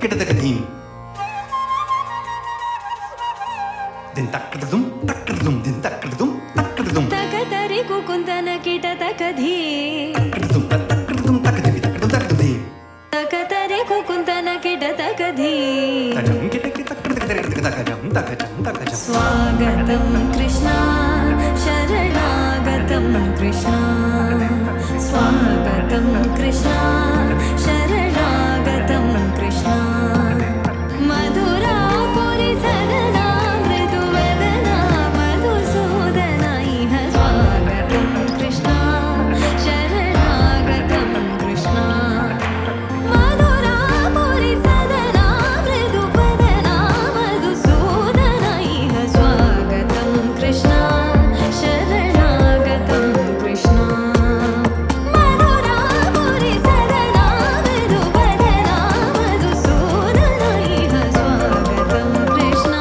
కిటతకధీం దిన్ తక్కడదుం తక్కడదుం దిన్ తక్కడదుం తక్కడదుం తకతరి కుకుందన కిటతకధీం తక్కడదుం తక్కడదుం తక్కదివి తక్కడదుం తక్కదీం తకతరి కుకుందన కిటతకధీం తజం కిటకి తక్కడదక తకజం తకజం తకజం స్వాగతం కృష్ణ శరణాగతం కృష్ణ స్వాగతం కృష్ణ శరణాగతం కృష్ణ మధురాపురి సదనా మృదువదనా మధుసూదన ఇహ స్వాగతం కృష్ణ శరణాగతం కృష్ణ మధురాపురి సదనా మృదువదనా మధుసూదన ఇహ స్వాగతం కృష్ణ శరణాగతం కృష్ణ మధురాపురి సదనా మృదువదనా మధుసూదన ఇహ స్వాగతం కృష్ణ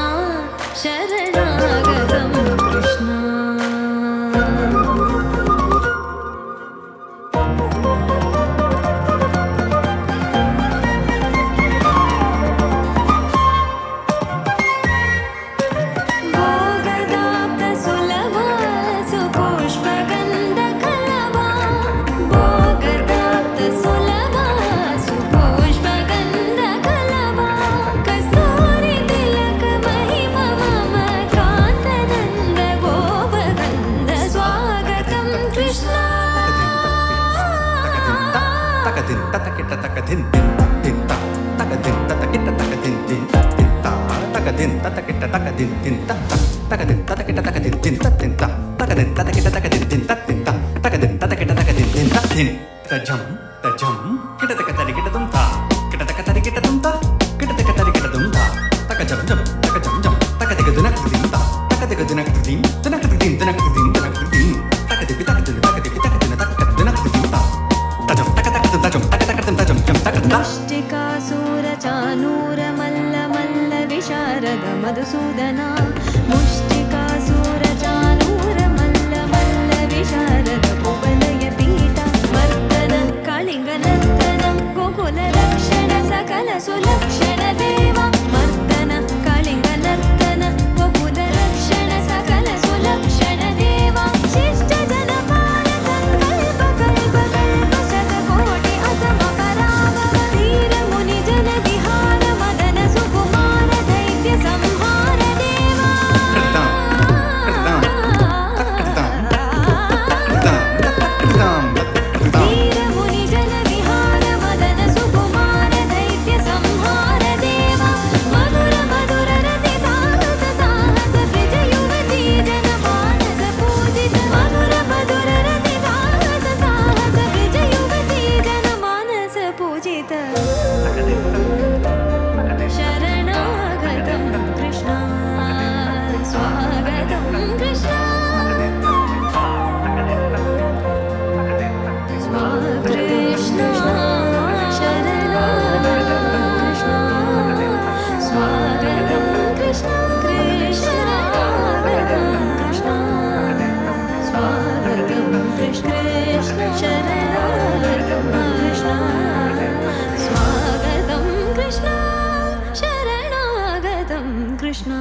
శరణాగతం కృష్ణ భోగదాప్త సులభ సుపుష్పగంధ కలవా భోగదాప్త సులభ సుపుష్పగంధ కలవా కస్తూరి తిలక మహిమ మమ కాంతనంద గోపగంధ స్వాగతం కృష్ణ తకదిన్ తతకిట తకదిన్ దిన్ దిన్ తకదిన్ తతకిట తకదిన్ దిన్ దిన్ తకదిన్ తతకిట తకదిన్ దిన్ తకదిన్ తతకిట తకదిన్ దిన్ దిన్ తకదిన్ తతకిట తకదిన్ దిన్ దిన్ తకదిన్ తతకిట తకదిన్ దిన్ దిన్ తజం తజం కిటతక తరికిటదుం తా కిటతక తరికిటదుం తా కిటతక తరికిటదుం తా తకజం జం తకజం జం తకదిగ దునకదిం తా తకదిగ దునకదిం దునకదిం దునకదిం దునకదిం తకదిపి తకదిన తకదిపి తకదిన తకదిన దునకదిం తా తజం తకతకదం తజం తకతకదం తజం జం తకదా ముష్టికాసుర చానూర మల్ల మల్ల విశారద మధుసూదన ముష్టికాసుర చానూర మల్ల మల్ల విశారద కువలయ పీఠ మర్దన కళింగ నర్తన గోకుల రక్షణ సకల సులక్షణ దేవ మర్దన కళింగ నర్తన గోకుల రక్షణ సకల సులక్షణ దేవ శిష్ట జనపాల సంకల్ప కల్ప కల్ప శతకోటి అసమ పరాభవ ధీర ముని జన విహార మదన సుకుమార దైత్య సంహార దేవ కృతం కృతం తకృతం తకృతం తకృతం ధీర ముని జన విహార మదన సుకుమార దైత్య సంహార దేవ మధుర మధుర రతి సాహస సాహస బ్రజ యువతి జన మానస పూజిత మధుర మధుర రతి సాహస సాహస బ్రజ యువతి జన మానస పూజిత శరణాగతం కృష్ణ స్వాగతం కృష్ణ కృష్ణ శరణాగతం కృష్ణ స్వాగతం కృష్ణ శరణాగతం కృష్ణ స్వాగతం కృష్ణ శరణాగతం కృష్ణ స్వాగతం కృష్ణ శరణాగతం కృష్ణ